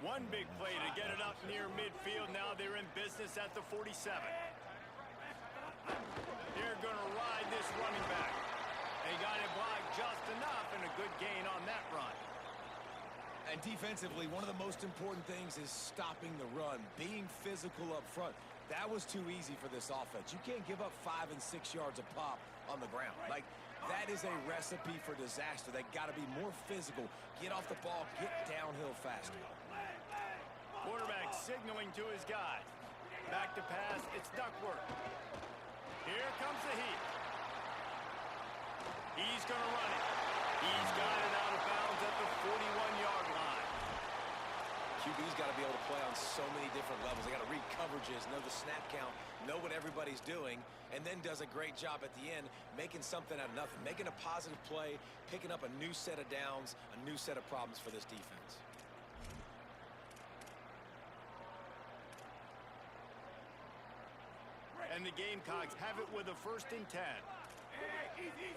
One big play to get it up near midfield. Now they're in business at the 47. They're going to ride this running back. They got it blocked just enough and a good gain on that run. And defensively, one of the most important things is stopping the run, being physical up front. That was too easy for this offense. You can't give up 5 and 6 yards a pop on the ground. Like, that is a recipe for disaster. They got to be more physical, get off the ball, get downhill faster. Quarterback signaling to his guys. Back to pass, it's Duckworth. Here comes the heat. He's going to run it. He's got it out of bounds at the 41-yard line. QB's got to be able to play on so many different levels. They got to read coverages, know the snap count, know what everybody's doing, and then does a great job at the end making something out of nothing, making a positive play, picking up a new set of downs, a new set of problems for this defense. And the Gamecocks have it with a 1st and 10. Hey, easy.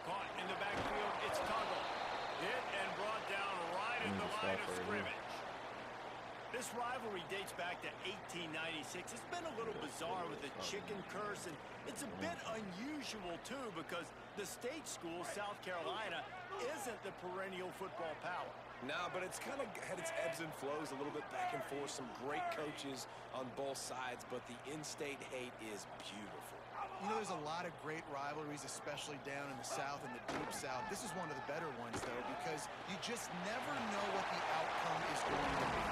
Caught in the backfield, it's Tuggle. Hit and brought down right at the line of scrimmage. This rivalry dates back to 1896. It's been a little bizarre with the chicken curse, and it's a bit unusual, too, because the state school, South Carolina, isn't the perennial football power. No, but it's kind of had its ebbs and flows a little bit back and forth. Some great coaches on both sides, but the in-state hate is beautiful. You know, there's a lot of great rivalries, especially down in the South and the deep South. This is one of the better ones, though, because you just never know what the outcome is going to be.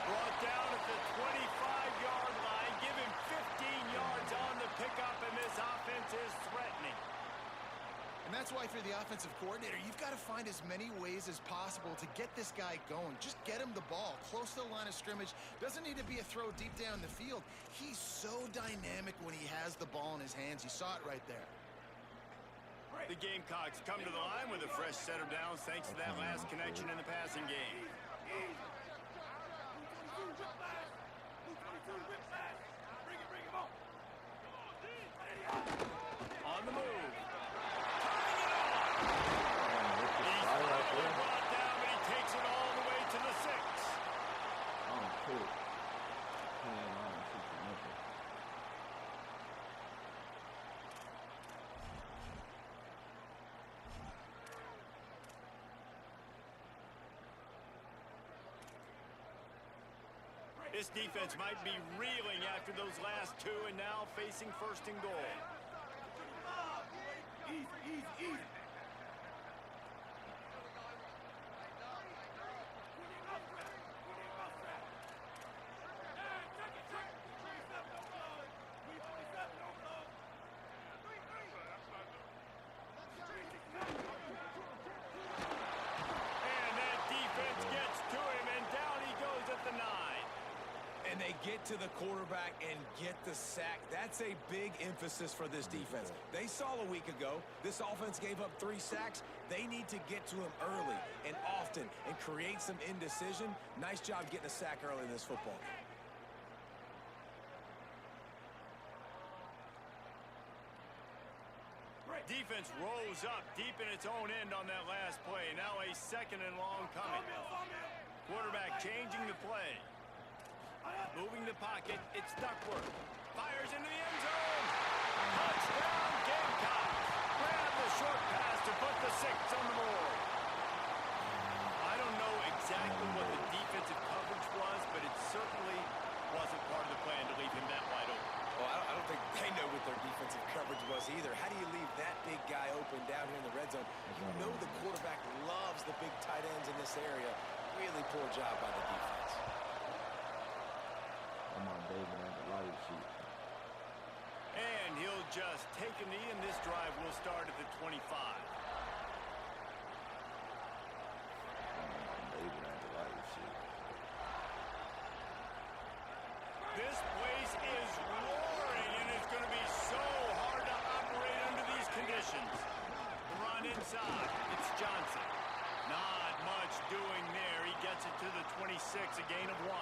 Brought down at the 25-yard line. Give him 15 yards on the pickup, and this offense is threatening. And that's why, if you're the offensive coordinator, you've got to find as many ways as possible to get this guy going. Just get him the ball close to the line of scrimmage. Doesn't need to be a throw deep down the field. He's so dynamic when he has the ball in his hands. You saw it right there. The Gamecocks come to the line with a fresh set of downs thanks to that last connection in the passing game. On the move. Brought down, but he takes it all the way to the 6. Oh, cool. This defense might be reeling after those last 2 and now facing 1st and goal. Easy. And that defense gets to him, and down he goes at the 9. And they get to the quarterback and get the sack. That's a big emphasis for this defense. They saw a week ago, this offense gave up 3 sacks. They need to get to him early and often and create some indecision. Nice job getting a sack early in this football game. Defense rolls up deep in its own end on that last play. Now a 2nd and long coming. Quarterback changing the play. Moving the pocket, it's Duckworth. Fires into the end zone. Touchdown, Gamecocks. Grab the short pass to put the 6 on the board. I don't know exactly what the defensive coverage was, but it certainly wasn't part of the plan to leave him that wide open. Well, I don't think they know what their defensive coverage was either. How do you leave that big guy open down here in the red zone? You know the quarterback loves the big tight ends in this area. Really poor job by the defense. I'm on David on the live sheet. And he'll just take a knee, and this drive will start at the 25. David on the live sheet. This place is roaring, and it's going to be so hard to operate under these conditions. The run inside. It's Johnson. Not much doing there. He gets it to the 26, a gain of 1.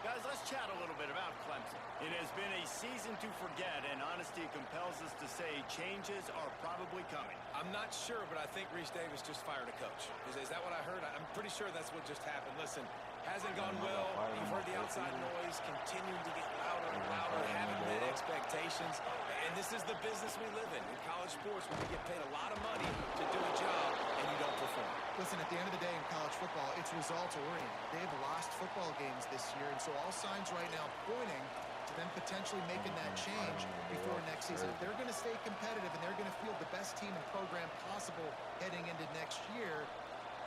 Guys, let's chat a little bit about Clemson. It has been a season to forget, and honesty compels us to say changes are probably coming. I'm not sure, but I think Reese Davis just fired a coach. Is that what I heard? I'm pretty sure that's what just happened. Listen, hasn't gone well. You've heard the outside noise continuing to get louder and louder, haven't met expectations. And this is the business we live in college sports, where you get paid a lot of money to do a job and you don't perform. Listen, at the end of the day in college football, it's results oriented. They've lost football games this year, and so all signs right now pointing to them potentially making that change before next season. If they're going to stay competitive and they're going to field the best team and program possible heading into next year,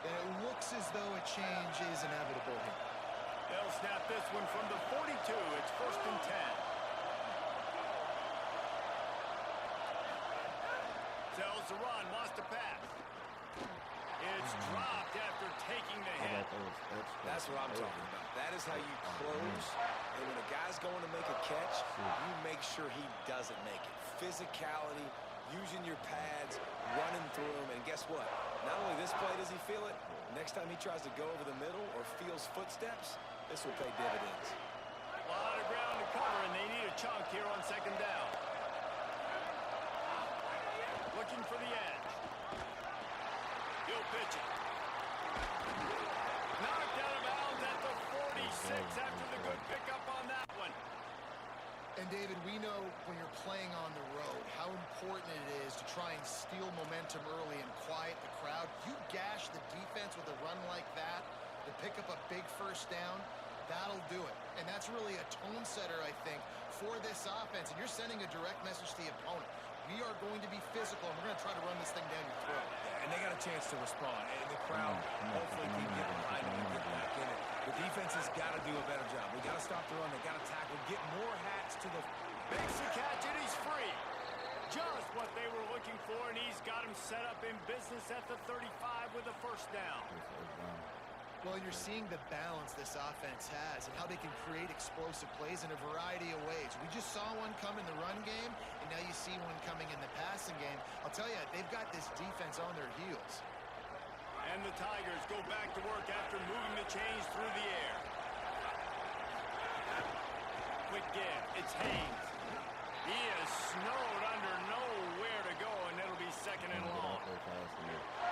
then it looks as though a change is inevitable here. They'll snap this one from the 42. It's 1st and 10. Tells the run, wants to pass. It's dropped after taking the hit. That's what I'm talking about. That is how you close. And when a guy's going to make a catch, you make sure he doesn't make it. Physicality, using your pads, running through them. And guess what? Not only this play does he feel it, next time he tries to go over the middle or feels footsteps, this will pay dividends. A lot of ground to cover, and they need a chunk here on 2nd down. Looking for the edge. He'll pitch it. Knocked out of bounds at the 46 after the good pickup on that one. And David, we know when you're playing on the road how important it is to try and steal momentum early and quiet the crowd. You gash the defense with a run like that to pick up a big 1st down, that'll do it. And that's really a tone setter, I think, for this offense. And you're sending a direct message to the opponent. We are going to be physical, and we're going to try to run this thing down your throat. And they got a chance to respond. And the crowd hopefully can get behind them and get back in it. The defense has got to do a better job. We got to stop the run. They got to tackle, get more hats to the... Makes the catch, and he's free. Just what they were looking for, and he's got him set up in business at the 35 with a 1st down. Well, you're seeing the balance this offense has and how they can create explosive plays in a variety of ways. We just saw one come in the run game, and now you see one coming in the passing game. I'll tell you, they've got this defense on their heels. And the Tigers go back to work after moving the chains through the air. Quick give. It's Haynes. He is snowed under, nowhere to go, and it'll be 2nd and long.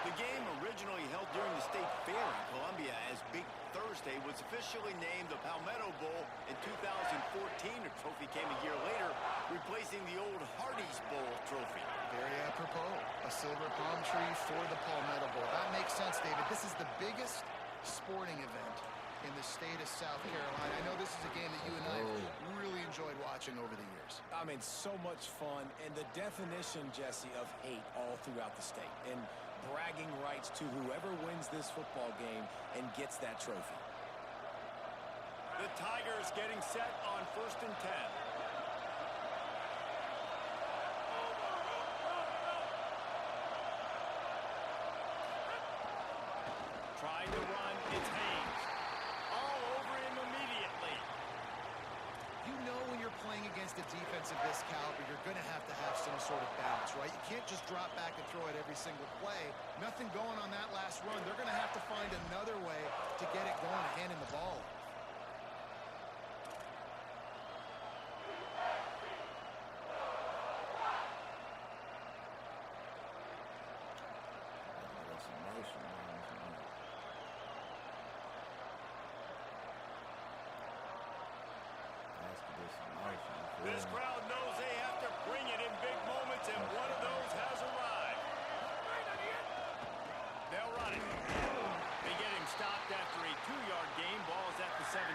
The game originally held during the State Fair in Columbia as Big Thursday was officially named the Palmetto Bowl in 2014. The trophy came a year later, replacing the old Hardee's Bowl trophy. Very apropos. A silver palm tree for the Palmetto Bowl. That makes sense, David. This is the biggest sporting event in the state of South Carolina. I know this is a game that you and I really enjoyed watching over the years. I mean, so much fun. And the definition, Jesse, of hate all throughout the state. And bragging rights to whoever wins this football game and gets that trophy. The Tigers getting set on 1st and 10. Trying to run, it's Haynes. All over him immediately. You know when you're playing against a defense of this caliber, you're going to have some sort of balance, right? You can't just drop back and throw it every single play. Nothing going on that last run. They're going to have to find another way to get it going and handing the ball. This crowd knows they have to bring it in big moments, and one of those has arrived. They'll run it. They get him stopped after a 2-yard gain. Ball's at the 17.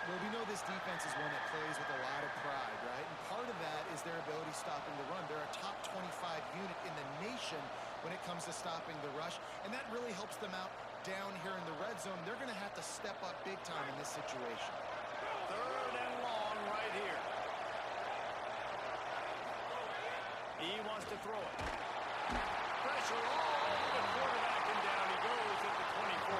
Well, we know this defense is one that plays with a lot of pride, right? And part of that is their ability stopping the run. They're a top 25 unit in the nation when it comes to stopping the rush, and that really helps them out down here in the red zone. They're going to have to step up big time in this situation. 3rd and long right here. He wants to throw it. Pressure all over the quarterback, and down he goes at the 24.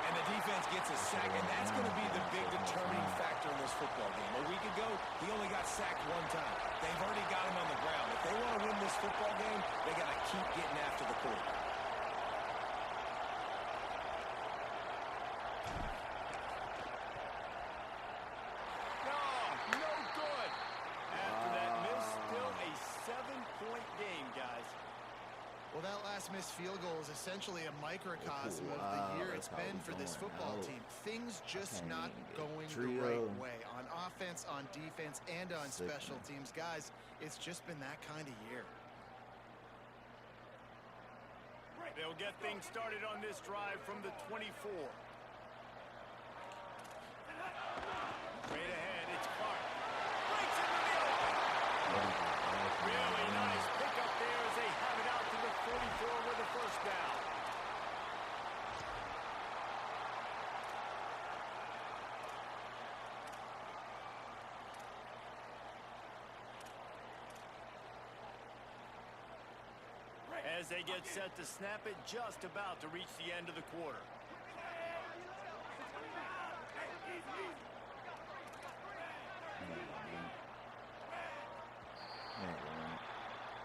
And the defense gets a sack, and that's going to be the big determining factor in this football game. A week ago, he only got sacked 1 time. They've already got him on the ground. If they want to win this football game, they got to keep getting after the quarterback. missed field goal is essentially a microcosm of the year it's been for this football team. Things just not going the right way on offense, on defense, and on special teams. Guys, it's just been that kind of year. They'll get things started on this drive from the 24. Straight ahead, it's Clark. Breaks into the open. Really nice pickup there as they have it out to the 44 with a first down. As they get set to snap it, just about to reach the end of the quarter.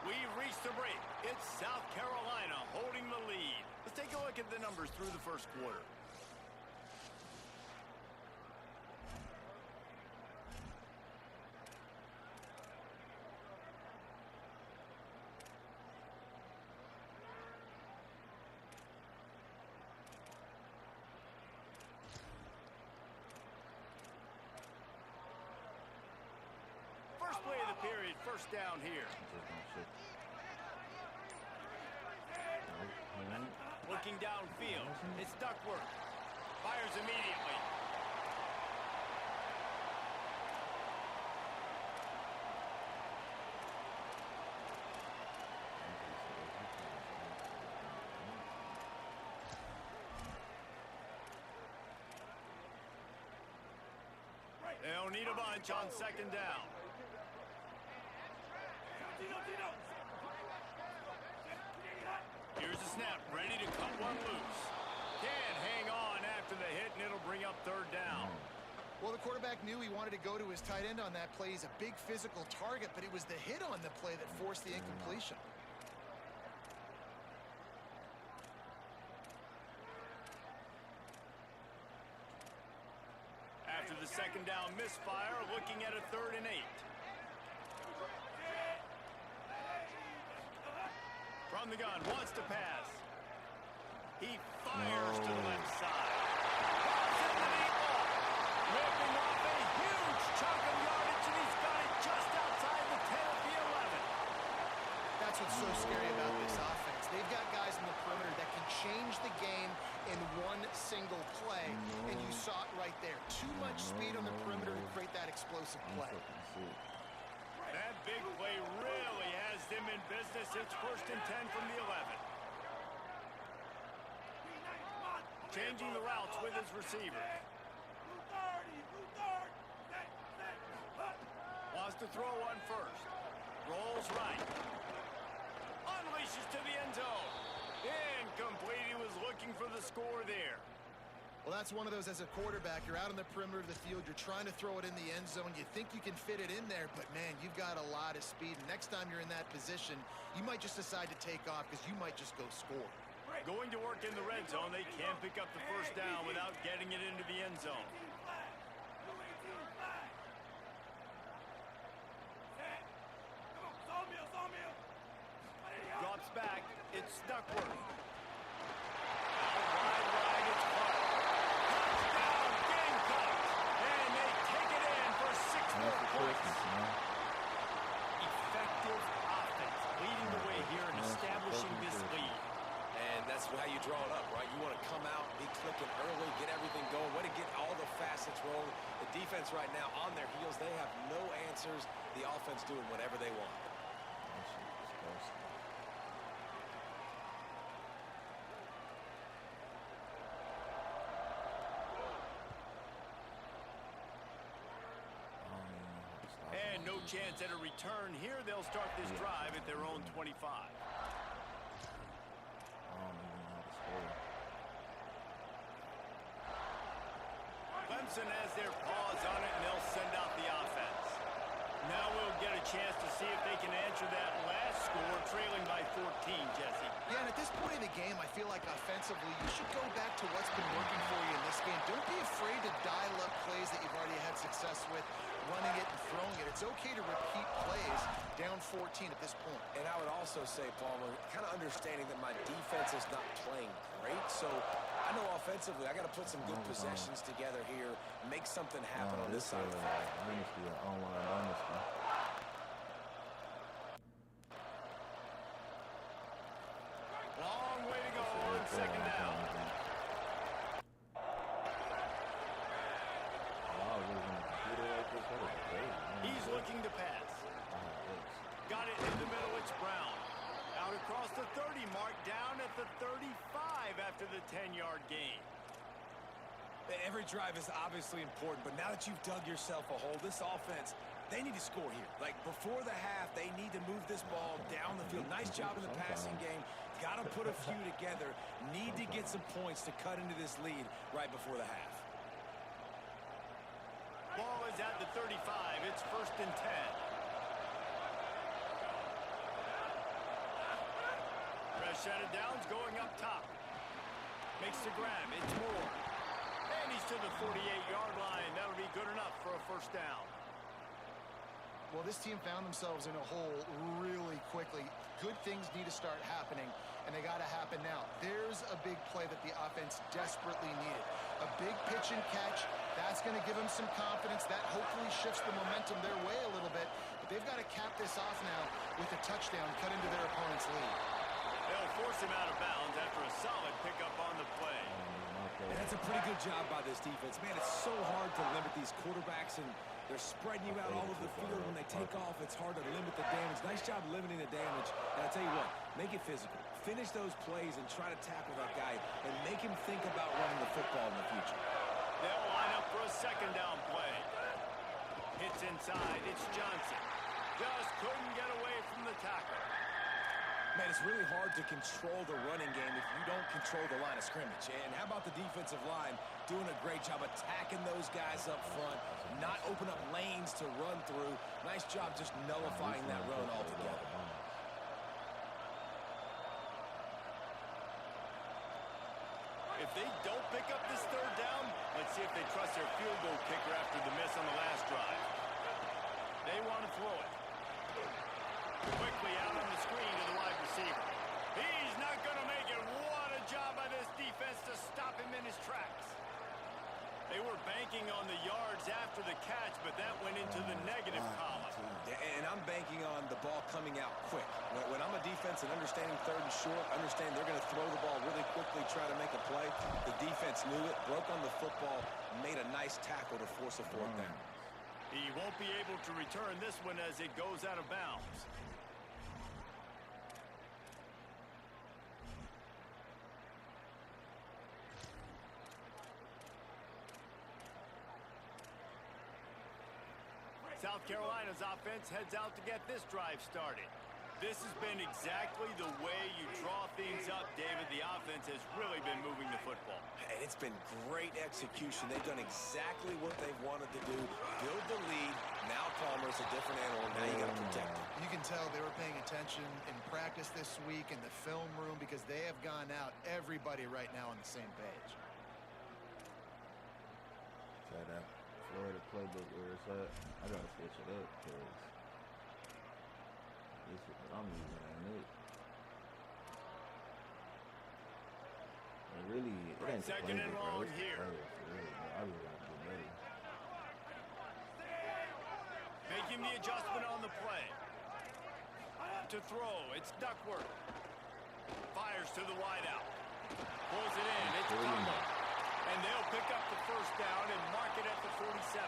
We've reached the break. It's South Carolina holding the lead. Let's take a look at the numbers through the first quarter. First play of the period, first down here. Looking downfield, it's Duckworth. Fires immediately. They'll need a bunch on second down. Here's the snap, ready to cut one loose. Can't hang on after the hit, and it'll bring up third down. Well, the quarterback knew he wanted to go to his tight end on that play. He's a big physical target, but it was the hit on the play that forced the incompletion. After the second down misfire, looking at a 3rd and 8. From the gun, wants to pass. He fires to the left side. Balls in the deep ball. Ripping off a huge chunk of yardage, and he's got it just outside the 10 of the 11. That's what's so scary about this offense. They've got guys in the perimeter that can change the game in one single play, and you saw it right there. Too much speed on the perimeter to create that explosive play. That big play really has them in business. It's 1st and 10 from the 11. Changing the routes with his receivers. Wants to throw one first. Rolls right. Unleashes to the end zone. Incomplete. He was looking for the score there. Well, that's one of those as a quarterback. You're out on the perimeter of the field. You're trying to throw it in the end zone. You think you can fit it in there, but, man, you've got a lot of speed. And next time you're in that position, you might just decide to take off because you might just go score. Going to work in the red zone. They can't pick up the first down without getting it into the end zone. Drops back. It's Duckworth. Effective offense, leading the way here and establishing this lead. And that's how you draw it up, right? You want to come out, be clicking early, get everything going, way to get all the facets rolling. The defense right now on their heels, they have no answers. The offense doing whatever they want. And no chance at a return here. They'll start this drive at their own 25. Clemson has their paws on it, and they'll send out the offense. Now we'll get a chance to see if they can answer that last score, trailing by 14, Jesse. Yeah, and at this point in the game, I feel like offensively, you should go back to what's been working for you in this game. Don't be afraid to dial up plays that you've already had success with. running it and throwing it. It's okay to repeat plays down 14 at this point. And I would also say, Palmer, kind of understanding that my defense is not playing great, so I know offensively I got to put some good possessions together here, make something happen on this side of the ball. Dynasty, online dynasty. Long way to go on second down. He's looking to pass. Got it in the middle, it's Brown. Out across the 30 mark, down at the 35 after the 10-yard gain. Every drive is obviously important, but now that you've dug yourself a hole, this offense, they need to score here. Like, before the half, they need to move this ball down the field. Nice job in the passing game. Got to put a few together. Need to get some points to cut into this lead right before the half. Ball is at the 35. It's 1st and 10. Fresh set of downs going up top. Makes the grab. It's Moore. And he's to the 48-yard line. That'll be good enough for a 1st down. Well, this team found themselves in a hole really quickly. Good things need to start happening, and they got to happen now. There's a big play that the offense desperately needed. A big pitch and catch. That's going to give them some confidence. That hopefully shifts the momentum their way a little bit. But they've got to cap this off now with a touchdown cut into their opponent's lead. They'll force him out of bounds after a solid pickup on the play. And that's a pretty good job by this defense. Man, it's so hard to limit these quarterbacks, and they're spreading you out all over the field. When they take off, it's hard to limit the damage. Nice job limiting the damage. And I'll tell you what, make it physical. Finish those plays and try to tackle that guy and make him think about running the football in the future. They'll line up for a 2nd down play. Hits inside. It's Johnson. Just couldn't get away from the tackle. Man, it's really hard to control the running game if you don't control the line of scrimmage. And how about the defensive line doing a great job attacking those guys up front, not open up lanes to run through. Nice job just nullifying that run altogether. If they don't pick up this 3rd down, let's see if they trust their field goal kicker after the miss on the last drive. They want to throw it. Quickly out on the screen to the wide receiver. He's not going to make it. What a job by this defense to stop him in his tracks. They were banking on the yards after the catch, but that went into the negative column. And I'm banking on the ball coming out quick. When I'm a defense and understanding 3rd and short, understand they're going to throw the ball really quickly, try to make a play. The defense knew it, broke on the football, made a nice tackle to force a 4th down. He won't be able to return this one as it goes out of bounds. South Carolina's offense heads out to get this drive started. This has been exactly the way you draw things up, David. The offense has really been moving the football. And it's been great execution. They've done exactly what they've wanted to do. Build the lead. Now Palmer's a different animal. Now you got to protect him. You can tell they were paying attention in practice this week in the film room because they have gone out, everybody right now on the same page. Try that Florida playbook where it's at. I gotta switch it up because this is what I'm using ain't it. And really, it ain't the 2nd and playbook, bro. long It's the here. players, for real, bro. I really gotta get better. Making the adjustment on the play. To throw, it's Duckworth. Fires to the wideout. Pulls it in, it's Congo. And they'll pick up the 1st down and mark it at the 47.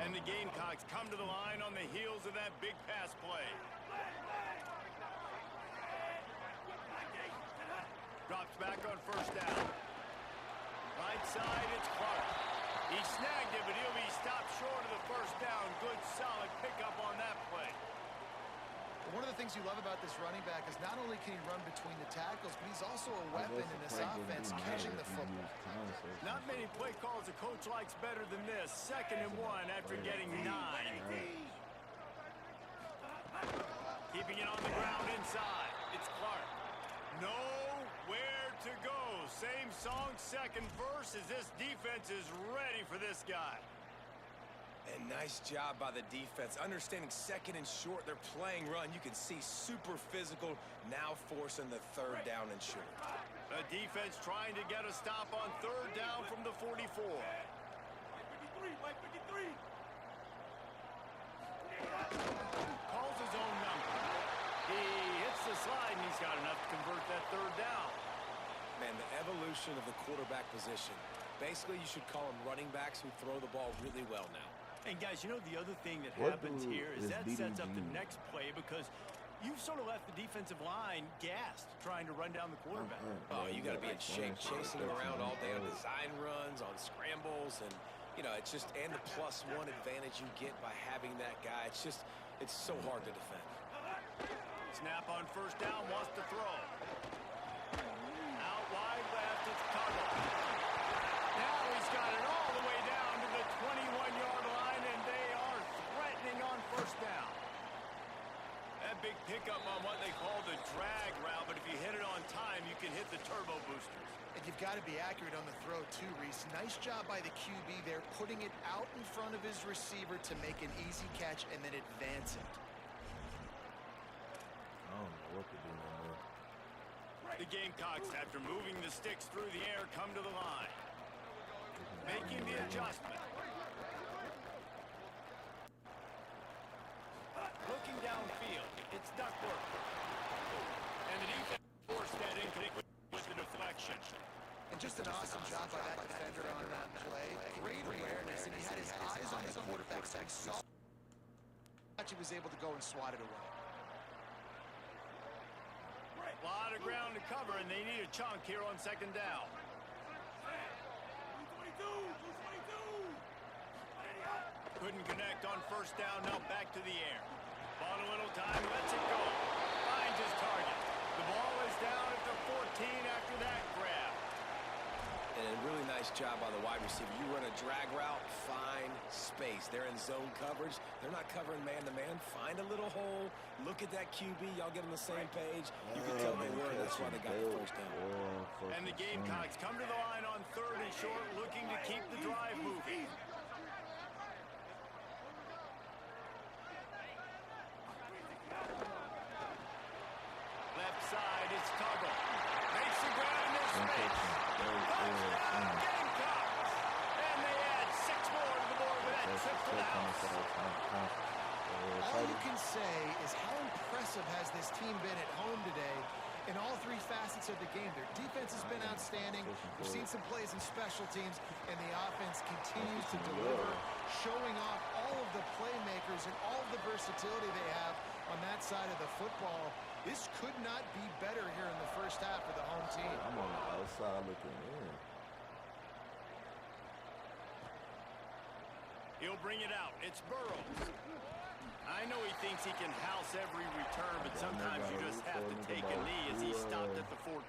And the Gamecocks come to the line on the heels of that big pass play. Drops back on 1st down. Right side, it's Clark. He snagged it, but he'll be stopped short of the 1st down. Good, solid pickup on that play. One of the things you love about this running back is not only can he run between the tackles, but he's also a weapon in this offense catching the football. Not many play calls a coach likes better than this. 2nd and 1 after getting 9. inside. It's Clark. Nowhere to go. Same song, second verse, as this defense is ready for this guy. And nice job by the defense. Understanding second and short, they're playing run. You can see super physical, now forcing the third down and short. The defense trying to get a stop on third down from the 44. 53, Mike 53. Calls his own number. He hits the slide, and he's got enough to convert that third down. Man, the evolution of the quarterback position. Basically, you should call them running backs who throw the ball really well now. And guys, you know the other thing that What happens do- here is is that sets up the BDG? next play because you've sort of left the defensive line gassed trying to run down the quarterback. Oh, you got to be in shape, chasing him around all day on design runs, on scrambles, and, you know, it's just, and the +1 advantage you get by having that guy. It's just, it's so hard to defend. Snap on first down, wants to throw. Out wide left, it's Tuttle. Now he's got it all the way down to the 21-yard line, and they are threatening on first down. That big pickup on what they call the drag route, but if you hit it on time, you can hit the turbo boosters. And you've got to be accurate on the throw, too, Reese. Nice job by the QB there, putting it out in front of his receiver to make an easy catch and then advance it. I don't know what to do no more. The Gamecocks, after moving the sticks through the air, come to the line. Making the adjustment. Looking downfield, it's Duckworth. And the defense forced that incomplete with the deflection. And just an awesome job by that defender on that play. Great awareness, and he had his eyes on his quarterback. Saw he was able to go and swat it away. A lot of ground to cover, and they need a chunk here on second down. 222. Couldn't connect on first down, now back to the air. Bought a little time, lets it go. Finds his target. The ball is down at the 14 after that grab. And a really nice job by the wide receiver. You run a drag route, find space. They're in zone coverage. They're not covering man-to-man. Find a little hole. Look at that QB. Y'all get on the same page. You can tell they were. That's why they got the first down. And the Gamecocks come to the line on third and short, looking to keep the drive moving. Left side, it's Tuggle. Makes the ground in space. Touchdown, Gamecocks! And they add 6 more to the board with that trip to the house. All you can say is how impressive has this team been at home today in all 3 facets of the game. Their defense has been outstanding. We've seen some plays in special teams, and the offense continues to deliver, showing off all of the playmakers and all of the versatility they have on that side of the football. This could not be better here in the first half for the home team. I'm on the outside looking in. He'll bring it out. It's Burrows. I know he thinks he can house every return, but sometimes you just have to take a knee as he stopped at the 14.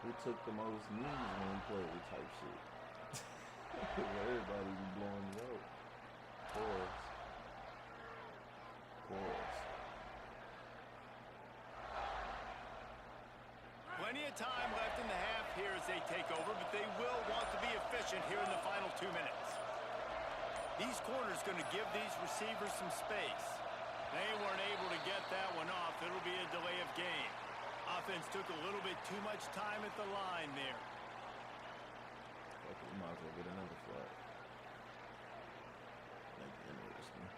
Who took the most knees when we played with type shit? Everybody be blowing me out. Pause. Plenty of time left in the half here as they take over, but they will want to be efficient here in the final 2 minutes. These corners going to give these receivers some space. They weren't able to get that one off. It'll be a delay of game. Offense took a little bit too much time at the line there. Okay, we might as well get another flag. That's interesting.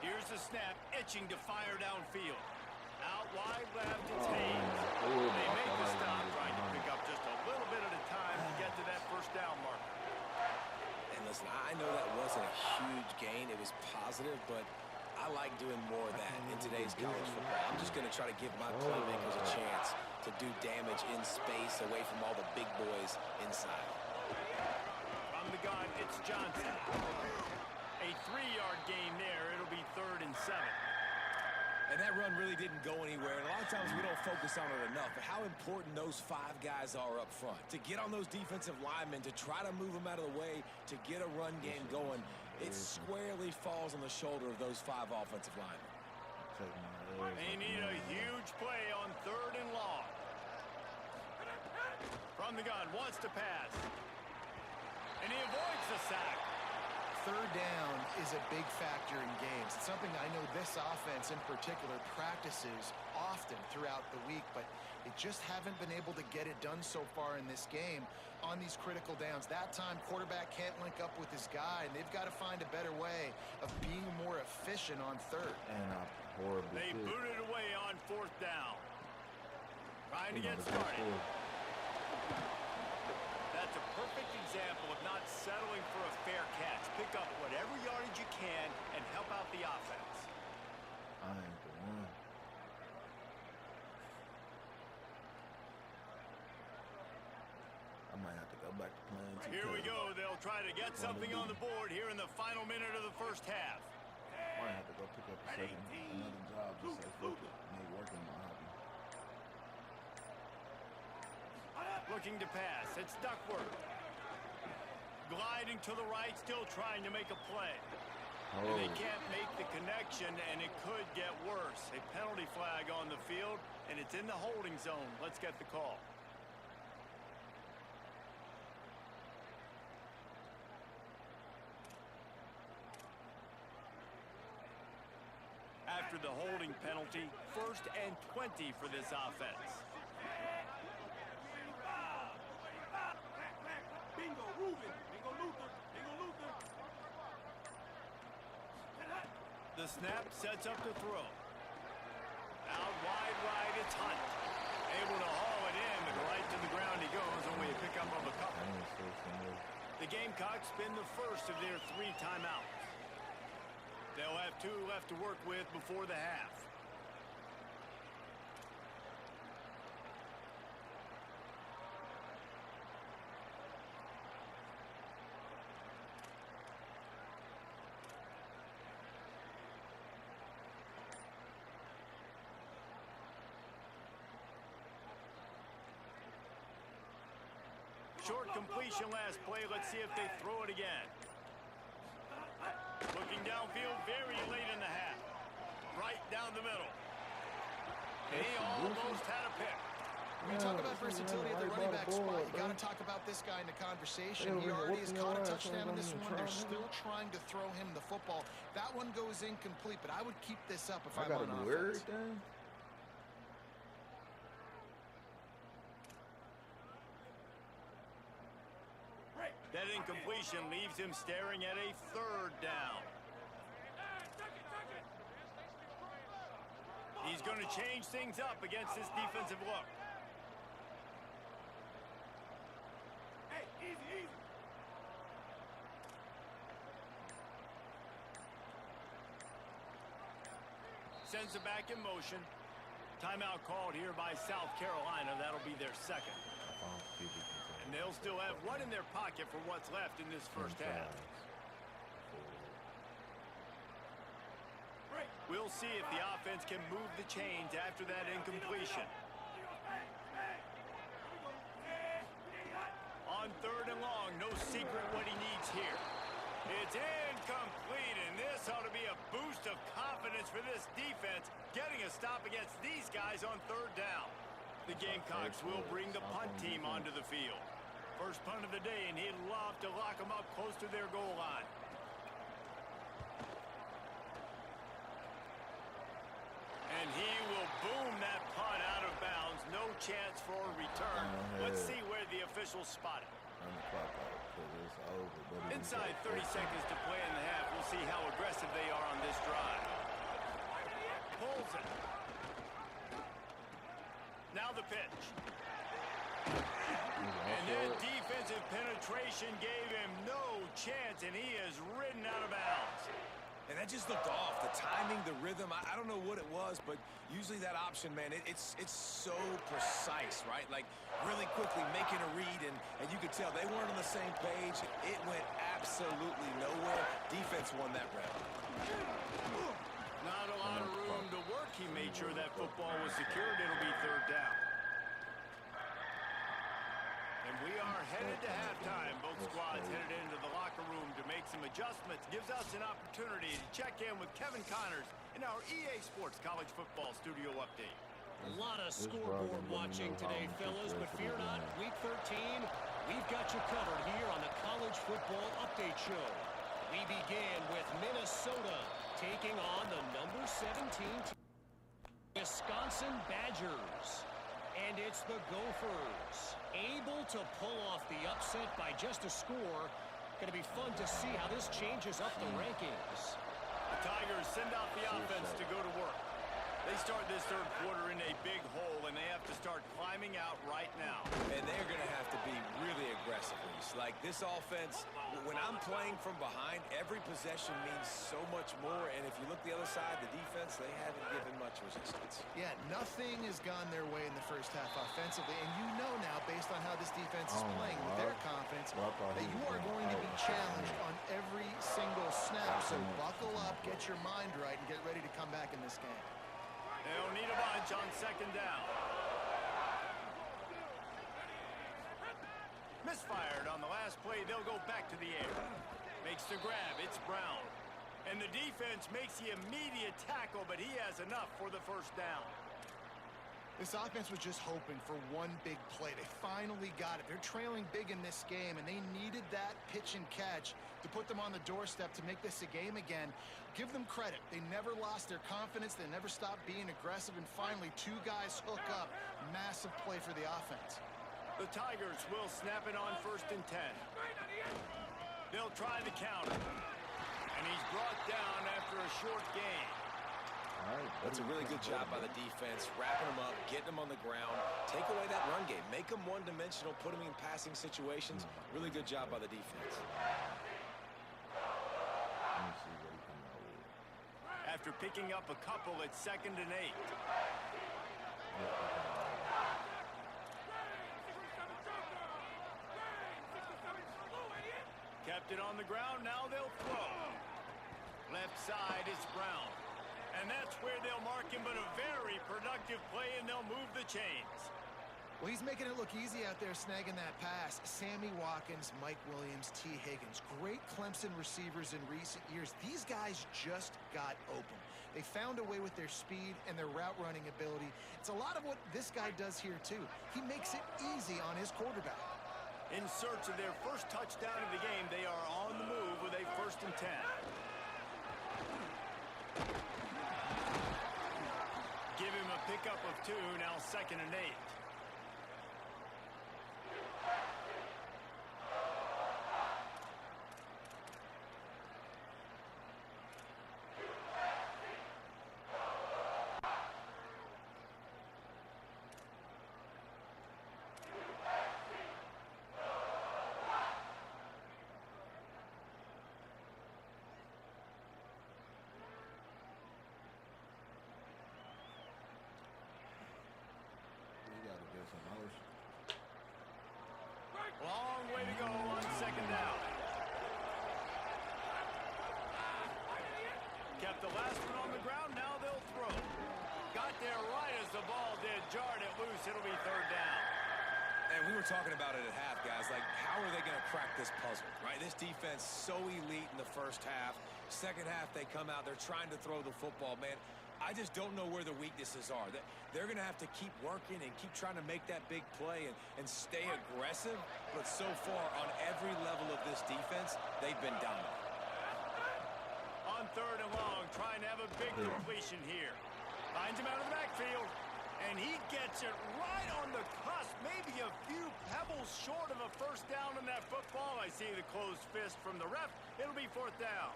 Here's the snap, itching to fire downfield. Out wide left, it's Hayes. They make the stop, trying to pick up just a little bit at a time to get to that first down marker. And listen, I know that wasn't a huge gain. It was positive, but I like doing more of that in today's college football. I'm just going to try to give my playmakers a chance to do damage in space away from all the big boys inside. From the gun, it's Johnson. A 3-yard gain there. It'll be 3rd and 7. And that run really didn't go anywhere. And a lot of times we don't focus on it enough. But how important those 5 guys are up front. To get on those defensive linemen, to try to move them out of the way, to get a run game going, it squarely falls on the shoulder of those 5 offensive linemen. They need a huge play on 3rd and long. From the gun, wants to pass. And he avoids the sack. 3rd down is a big factor in games. It's something I know this offense in particular practices often throughout the week, but they just haven't been able to get it done so far in this game on these critical downs. That time, quarterback can't link up with his guy, and they've got to find a better way of being more efficient on 3rd. And horrible. They booted it away on 4th down. Trying to get started. That's a perfect example of not settling for a fair catch. Pick up whatever yardage you can and help out the offense. I ain't the one. I might have to go back to playing. Here we go. They'll try to get something on the board here in the final minute of the 1st half. Might have to go pick up another job. Just say, fuck it. Ain't working my hobby. Looking to pass. It's Duckworth. Gliding to the right, still trying to make a play. And they can't make the connection, and it could get worse. A penalty flag on the field, and it's in the holding zone. Let's get the call. After the holding penalty, 1st and 20 for this offense. Bingo, Ruben. Bingo, Luther. Bingo, Luther. The snap sets up the throw. Out wide right, it's Hunt. Able to haul it in, but right to the ground he goes, only a pickup of a couple. The Gamecocks spin the first of their 3 timeouts. They'll have 2 left to work with before the half. Short completion last play. Let's see if they throw it again. Looking downfield very late in the half. Right down the middle. And he almost had a pick. When you talk about versatility at the running back spot, you got to talk about this guy in the conversation. He already has caught a touchdown in this one. They're still trying to throw him the football. That one goes incomplete, but I would keep this up if I'm on offense. That incompletion leaves him staring at a 3rd down. He's going to change things up against this defensive look. Hey, easy, easy. Sends it back in motion. Timeout called here by South Carolina. That'll be their 2nd. And they'll still have 1 in their pocket for what's left in this 1st half. We'll see if the offense can move the chains after that incompletion. On 3rd and long, no secret what he needs here. It's incomplete, and this ought to be a boost of confidence for this defense, getting a stop against these guys on 3rd down. The Gamecocks will bring the punt team onto the field. First punt of the day, and he'd love to lock them up close to their goal line. And he will boom that punt out of bounds. No chance for a return. Let's see where the officials spot it. Inside 30 seconds to play in the half. We'll see how aggressive they are on this drive. Pulls it. Now the pitch. And that defensive penetration gave him no chance, and he is ridden out of bounds. And that just looked off. The timing, the rhythm, I don't know what it was, but usually that option, man, it's so precise, right? Like, really quickly making a read, and you could tell they weren't on the same page. It went absolutely nowhere. Defense won that round. Not a lot of room to work. He made sure that football was secured. It'll be third down. And we are headed to halftime. Both squads headed into the locker room to make some adjustments. Gives us an opportunity to check in with Kevin Connors in our EA Sports College Football Studio Update. A lot of scoreboard watching today, fellas, but fear not, Week 13, we've got you covered here on the College Football Update Show. We begin with Minnesota taking on the number 17 Wisconsin Badgers. And it's the Gophers, able to pull off the upset by just a score. Going to be fun to see how this changes up the rankings. The Tigers send out the offense to go to work. They start this third quarter in a big hole, and they have to start climbing out right now. And they're going to have to be really aggressive. Like this offense, when I'm playing from behind, every possession means so much more. And if you look the other side, the defense, they haven't given much resistance. Yeah, nothing has gone their way in the first half offensively. And you know now, based on how this defense is playing with their confidence, that you are going to be challenged on every single snap. So buckle up, get your mind right, and get ready to come back in this game. They'll need a bunch on second down. Misfired on the last play. They'll go back to the air. Makes the grab. It's Brown. And the defense makes the immediate tackle, but he has enough for the first down. This offense was just hoping for one big play. They finally got it. They're trailing big in this game, and they needed that pitch and catch to put them on the doorstep to make this a game again. Give them credit. They never lost their confidence. They never stopped being aggressive, and finally, two guys hook up. Massive play for the offense. The Tigers will snap it on 1st and 10. They'll try the counter. And he's brought down after a short gain. That's a really good job by the defense, wrapping them up, getting them on the ground, take away that run game, make them one-dimensional, put them in passing situations. Really good job by the defense. After picking up a couple, it's 2nd and 8. Kept it on the ground, now they'll throw. Left side, it's Brown. And that's where they'll mark him, but a very productive play, and they'll move the chains. Well, he's making it look easy out there snagging that pass. Sammy Watkins, Mike Williams, T. Higgins. Great Clemson receivers in recent years. These guys just got open. They found a way with their speed and their route running ability. It's a lot of what this guy does here, too. He makes it easy on his quarterback. In search of their first touchdown of the game, they are on the move with a 1st and 10. Give him a pickup of 2, now 2nd and 8. Long way to go on 2nd down. Kept the last one on the ground, now they'll throw. Got there right as the ball did, jarred it loose, it'll be 3rd down. And we were talking about it at half, guys. Like, how are they going to crack this puzzle, right? This defense so elite in the first half. Second half, they come out, they're trying to throw the football, man. I just don't know where the weaknesses are. They're going to have to keep working and keep trying to make that big play and stay aggressive. But so far, on every level of this defense, they've been dominant. On 3rd and long, trying to have a big completion here. Finds him out of the backfield, and he gets it right on the cusp. Maybe a few pebbles short of a first down on that football. I see the closed fist from the ref. It'll be 4th down.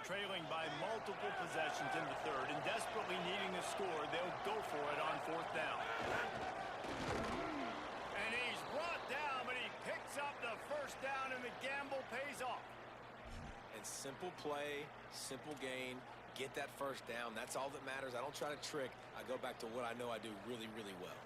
Trailing by multiple possessions in the 3rd and desperately needing a score, they'll go for it on 4th down. And he's brought down, but he picks up the first down, and the gamble pays off. And simple play, simple gain, get that first down. That's all that matters. I don't try to trick. I go back to what I know I do really, really well.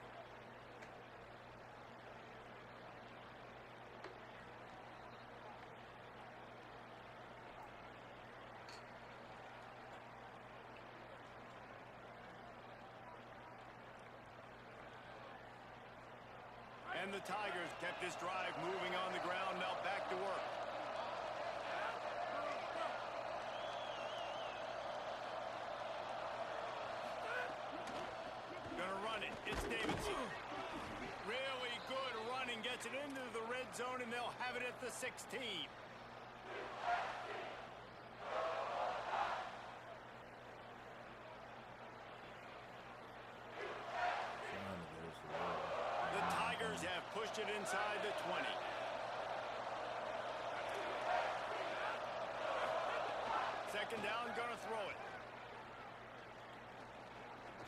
And the Tigers kept this drive moving on the ground. Now back to work. Gonna run it. It's Davidson. Really good running. Gets it into the red zone, and they'll have it at the 16. The Tigers have pushed it inside the 20. Second down, gonna throw it.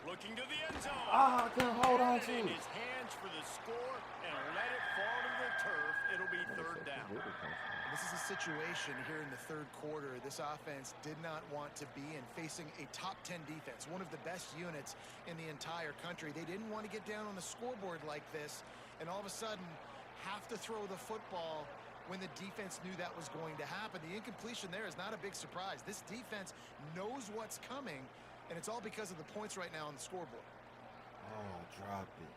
Looking to the end zone. Ah, I couldn't hold on to In it. his hands for the score and let it fall to the turf. It'll be third down. This is a situation here in the third quarter this offense did not want to be in, facing a top 10 defense, one of the best units in the entire country. They didn't want to get down on the scoreboard like this and all of a sudden have to throw the football when the defense knew that was going to happen. The incompletion there is not a big surprise. This defense knows what's coming, and it's all because of the points right now on the scoreboard. Oh, dropped it.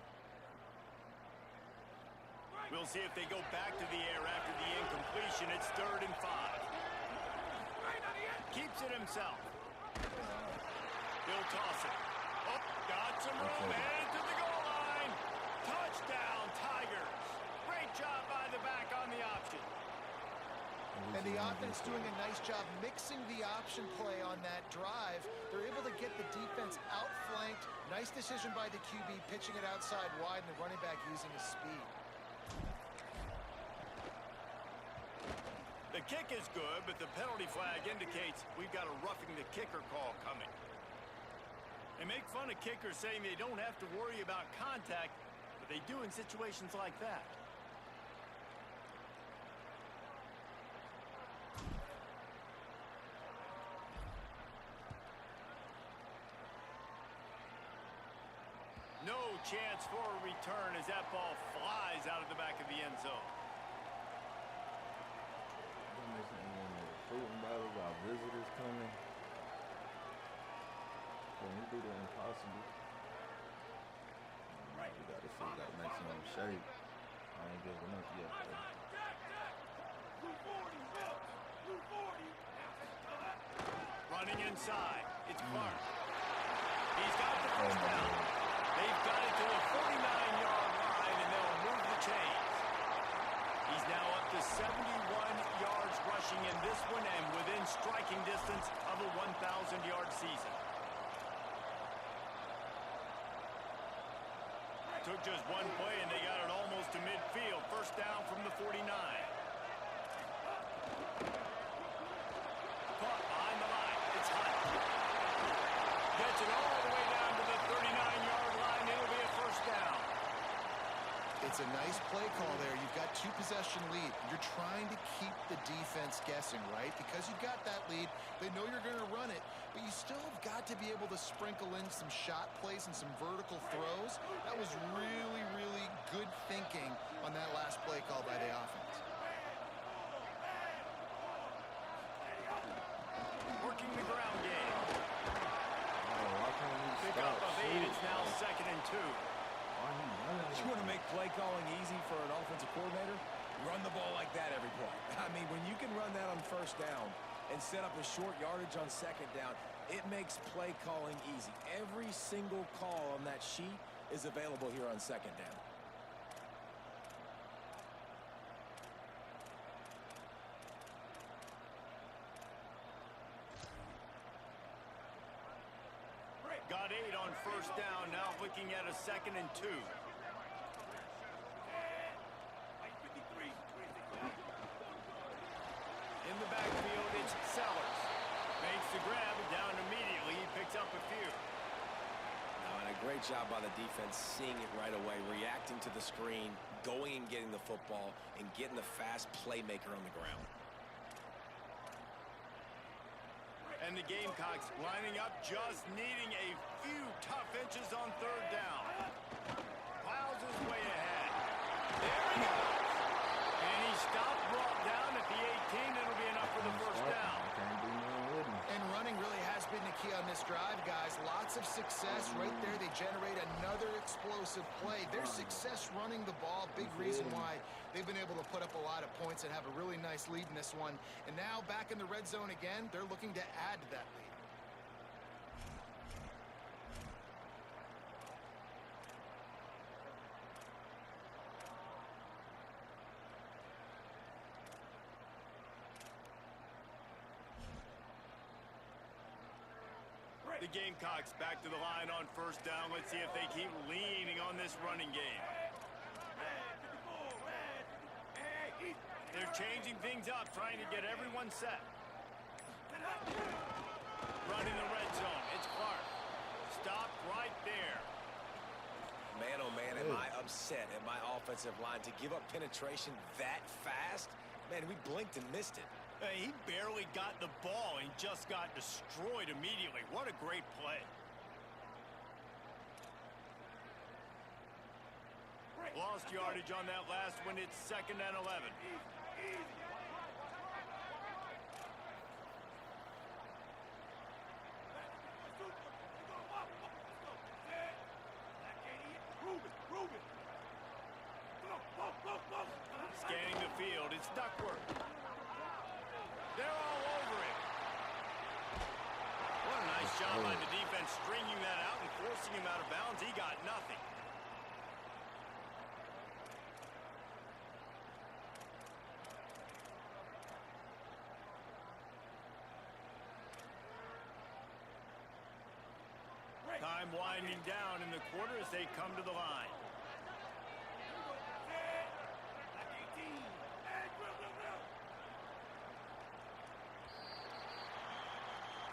We'll see if they go back to the air after the incompletion. It's 3rd and 5. Keeps it himself. He'll toss it. Oh, got some room. Headed to the goal line. Touchdown, Tigers. Great job by the back on the option. And the offense doing a nice job mixing the option play on that drive. They're able to get the defense outflanked. Nice decision by the QB, pitching it outside wide, and the running back using his speed. The kick is good, but the penalty flag indicates we've got a roughing the kicker call coming. They make fun of kickers saying they don't have to worry about contact, but they do in situations like that. No chance for a return as that ball flies out of the back of the end zone. Recruiting battles, our visitors coming. Can we do the impossible? Right. We gotta see that maximum shape. I ain't giving up yet, though. Running inside. It's Clark. He's got the first down. They've got it to the 49-yard line, and they'll move the chains. He's now up to 71 yards rushing in this one and within striking distance of a 1,000-yard season. Took just one play, and they got it almost to midfield. First down from the 49. Caught behind the line. It's Hunt. Gets it all the way down to the 39-yard line. It'll be a first down. It's a nice play call there. You've got 2-possession lead. You're trying to keep the defense guessing, right? Because you've got that lead, they know you're going to run it, but you still have got to be able to sprinkle in some shot plays and some vertical throws. That was really, really good thinking on that last play call by the offense. Working the ground game. Why can't we Pick stop up of 8. It's now 2nd and 2. You want to make play calling easy for an offensive coordinator? Run the ball like that every play. I mean, when you can run that on first down and set up a short yardage on second down, it makes play calling easy. Every single call on that sheet is available here on second down. Got 8 on first down. Now looking at a 2nd and 2. In the backfield, it's Sellers. Makes the grab down immediately. He picks up a few. And a great job by the defense seeing it right away, reacting to the screen, going and getting the football, and getting the fast playmaker on the ground. And the Gamecocks lining up, just needing a few tough inches on third down. Plows his way ahead. There he goes. And he stopped, brought down at the 18. It'll be enough for the first down. And running really has been the key on this this drive, guys. Lots of success right there. They generate another explosive play. Their success running the ball, big reason why they've been able to put up a lot of points and have a really nice lead in this one. And now back in the red zone again, they're looking to add to that lead. The Gamecocks back to the line on first down. Let's see if they keep leaning on this running game. They're changing things up, trying to get everyone set. Running the red zone. It's Clark. Stop right there. Man, oh man, am I upset at my offensive line to give up penetration that fast? Man, we blinked and missed it. He barely got the ball and just got destroyed immediately. What a great play. Lost yardage on that last one. It's 2nd and 11. Scanning the field. It's Duckworth. They're all over it. What a nice job by the defense stringing that out and forcing him out of bounds. He got nothing. Time winding down in the quarter as they come to the line.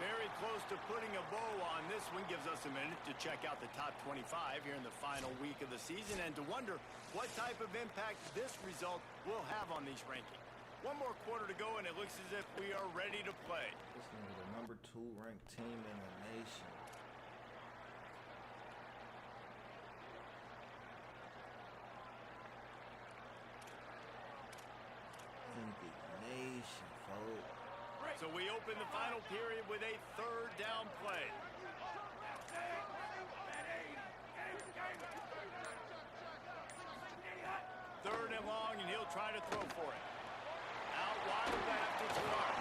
Very close to putting a bow on this one. Gives us a minute to check out the top 25 here in the final week of the season and to wonder what type of impact this result will have on these rankings. One more quarter to go, and it looks as if we are ready to play. This is the number 2 ranked team in the nation. In the nation, folks. So we open the final period with a 3rd down play. Third and long, and he'll try to throw for it. Out wide back to Clark.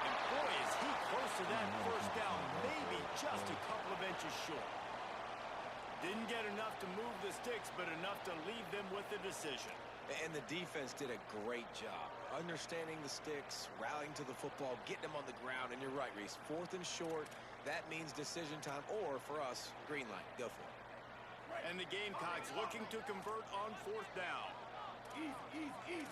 And boy, is he close to that first down. Maybe just a couple of inches short. Didn't get enough to move the sticks, but enough to leave them with the decision. And the defense did a great job understanding the sticks, rallying to the football, getting them on the ground. And you're right, Reese. 4th and short, that means decision time. Or, for us, green light. Go for it. And the Gamecocks looking to convert on 4th down. Easy.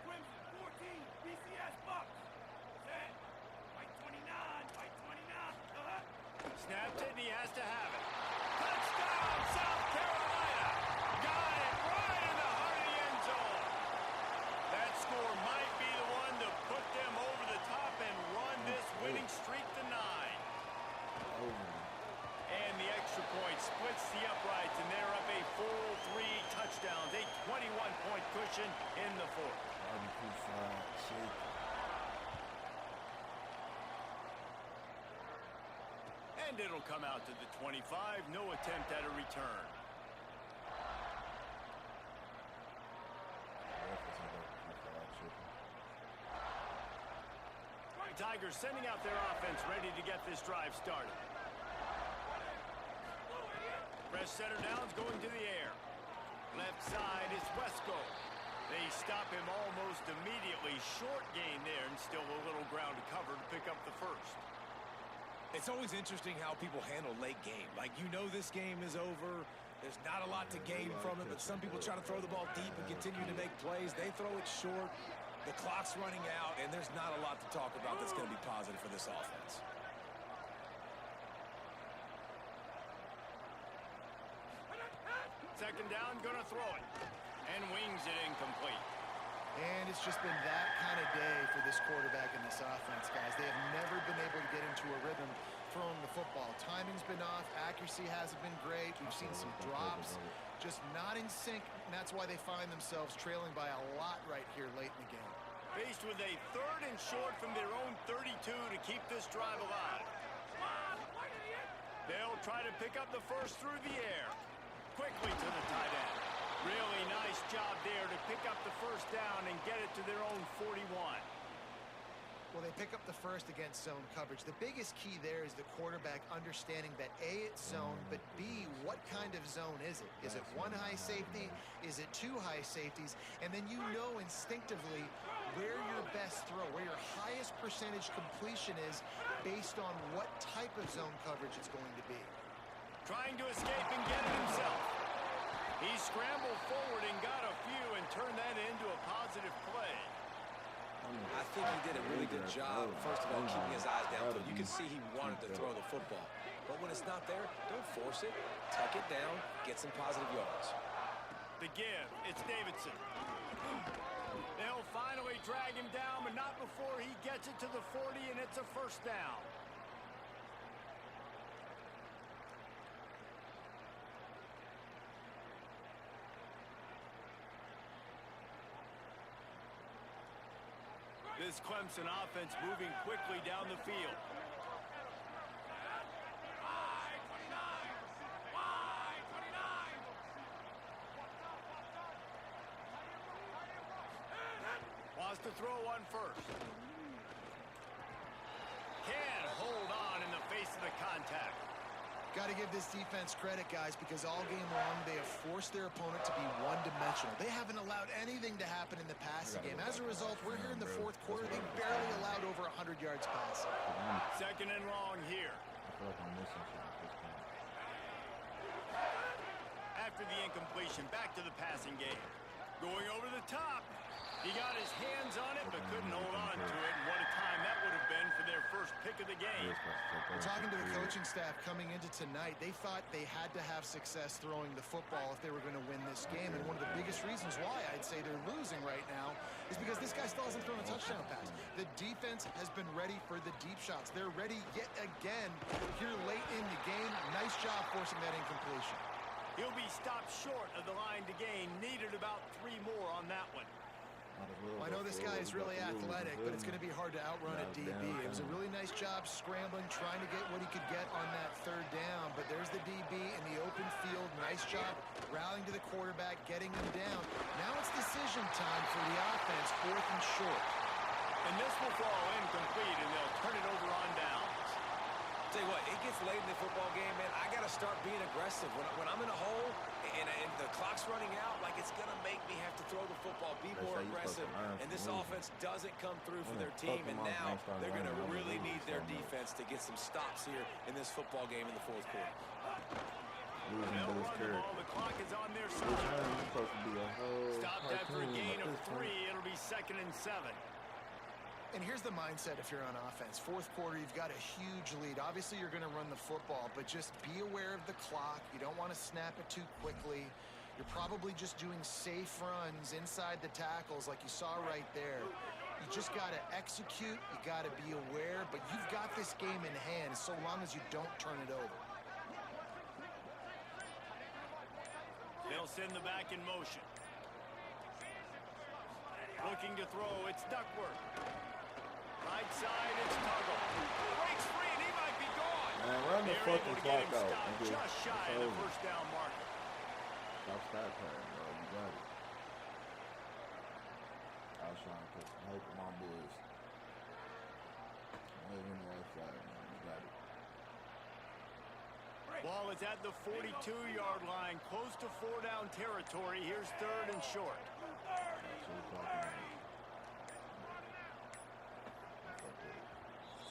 Clemson 14, BCS Bucks. Set. White 29. Snapped it, and he has to have it. Touchdown, South Carolina! Got it right in the heart of the end zone. That score might be the one to put them over the top and run this winning streak to 9. And the extra point splits the uprights, and they're up a full 3 touchdowns, a 21-point cushion in the 4th. And it'll come out to the 25. No attempt at a return. Tigers sending out their offense, ready to get this drive started. Fresh center downs going to the air. Left side is Wesco. They stop him almost immediately. Short gain there, and still a little ground to cover to pick up the first. It's always interesting how people handle late game. Like, you know this game is over. There's not a lot to gain from it, but some people try to throw the ball deep and continue to make plays. They throw it short. The clock's running out, and there's not a lot to talk about that's going to be positive for this offense. Second down, going to throw it. And wings it incomplete. And it's just been that kind of day for this quarterback and this offense, guys. They have never been able to get into a rhythm throwing the football. Timing's been off. Accuracy hasn't been great. We've seen some drops, just not in sync, and that's why they find themselves trailing by a lot right here late in the game. Faced with a 3rd and short from their own 32 to keep this drive alive. They'll try to pick up the first through the air. Quickly to the tight end. Really nice job there to pick up the first down and get it to their own 41. Well, they pick up the first against zone coverage. The biggest key there is the quarterback understanding that A, it's zone, but B, what kind of zone is it? Is it 1 high safety? Is it 2 high safeties? And then you know instinctively where your best throw, where your highest percentage completion is based on what type of zone coverage it's going to be. Trying to escape and get it himself. He scrambled forward and got a few and turned that into a positive play. I think he did a really good job, first of all, keeping his eyes downfield. You can see he wanted to throw the football. But when it's not there, don't force it. Tuck it down, get some positive yards. The give, it's Davidson. They'll finally drag him down, but not before he gets it to the 40, and it's a first down. This Clemson offense moving quickly down the field. Wants to throw one first. Can't hold on in the face of the contact. Got to give this defense credit, guys, because all game long they have forced their opponent to be one-dimensional. They haven't allowed anything to happen in the passing game. As a result, we're here in the 4th quarter. They barely allowed over 100 yards passing. 2nd and long here. I feel like I'm missing something at this point. After the incompletion, back to the passing game. Going over the top. He got his hands on it, but couldn't hold on to it. And what a time that would have been for their first pick of the game. We're talking to the coaching staff coming into tonight. They thought they had to have success throwing the football if they were going to win this game. And one of the biggest reasons why I'd say they're losing right now is because this guy still hasn't thrown a touchdown pass. The defense has been ready for the deep shots. They're ready yet again here late in the game. Nice job forcing that incompletion. He'll be stopped short of the line to gain. Needed about 3 more on that one. Well, I know this guy is really athletic, but it's going to be hard to outrun a DB. It was a really nice job scrambling, trying to get what he could get on that 3rd down. But there's the DB in the open field. Nice job rallying to the quarterback, getting him down. Now it's decision time for the offense, 4th and short. And this will fall incomplete, and they'll turn it over on downs. Tell you what, it gets late in the football game, man. I got to start being aggressive. When I'm in a hole and the clock's running out, like it's going to make me have to throw the football, be more aggressive. And this offense doesn't come through for their team, and now they're going to really need their defense to get some stops here in this football game in the 4th quarter. They'll run the ball. The clock is on their side. Stopped after a gain of 3. It'll be 2nd and 7. And here's the mindset if you're on offense. 4th quarter, you've got a huge lead. Obviously, you're going to run the football, but just be aware of the clock. You don't want to snap it too quickly. You're probably just doing safe runs inside the tackles like you saw right there. You just got to execute. You got to be aware, but you've got this game in hand so long as you don't turn it over. They'll send the back in motion. Looking to throw, it's Duckworth. Right side, it's Tuggle. Breaks free, and he might be gone. Man, run the fucking clock out. Just shy of the first down marker. Stop stat pattern, bro. You got it. I was trying to put some hope in my boys. I'm living the right side, man. You got it. Ball is at the 42-yard line, close to 4-down territory. Here's 3rd and short. That's what we're talking about.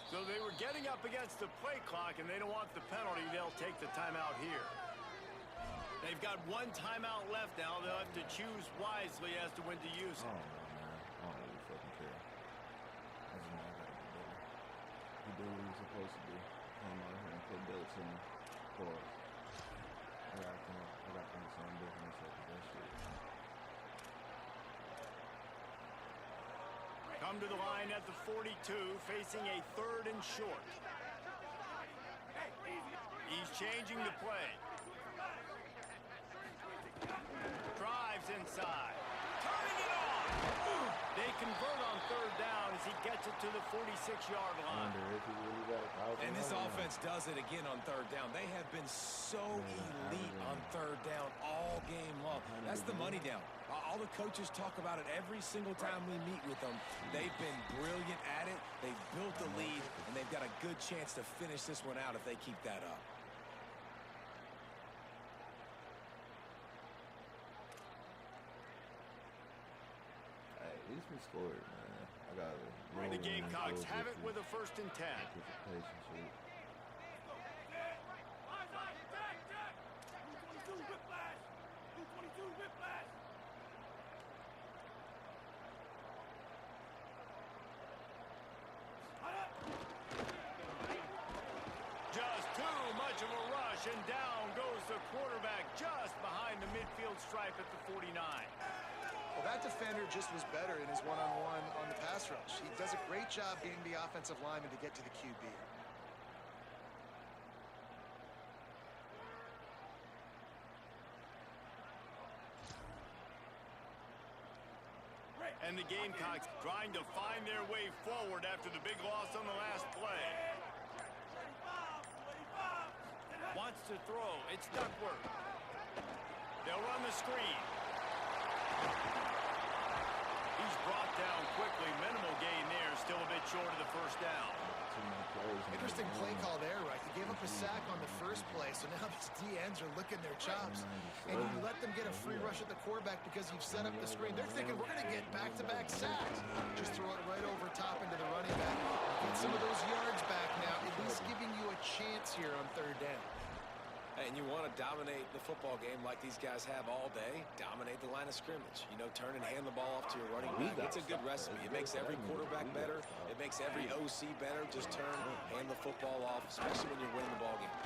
So they were getting up against the play clock, and they don't want the penalty. They'll take the timeout here. They've got 1 timeout left now. They'll have to choose wisely as to when to use it. I don't know, man. I don't really fucking care. I just know I gotta get better. He did what he was supposed to do. Came out here and put belts in me. Pause. I gotta think of something different instead of that shit. Come to the line at the 42, facing a 3rd and short. He's changing the play. Drives inside. Turning it on. They convert on third down as he gets it to the 46-yard I line. wonder if he really got a thousand. And this offense does it again on third down. They have been so elite on third down all game long. That's the money down. All the coaches talk about it every single time we meet with them. They've been brilliant at it. They've built the lead, and they've got a good chance to finish this one out if they keep that up. Hey, at least we scored, man. I got it. The Gamecocks have it with a 1st and 10. Anticipation shit. Jack! 222 whiplash! 222 whiplash! Just too much of a rush, and down goes the quarterback just behind the midfield stripe at the 49. Well, that defender just was better in his one-on-one on the pass rush. He does a great job being the offensive lineman to get to the QB. And the Gamecocks trying to find their way forward after the big loss on the last play. Wants to throw. It's Duckworth. They'll run the screen. He's brought down quickly. Minimal gain there. Still a bit short of the first down. Interesting play call there, right? They gave up a sack on the first play, so now these D-ends are licking their chops. And you let them get a free rush at the quarterback because you've set up the screen. They're thinking, we're going to get back-to-back sacks. Just throw it right over top into the running back. Get some of those yards back now, at least giving you a chance here on third down. And you want to dominate the football game like these guys have all day, dominate the line of scrimmage. You know, turn and hand the ball off to your running back. It's a good recipe. It makes every quarterback better. It makes every OC better. Just turn, hand the football off, especially when you're winning the ball game.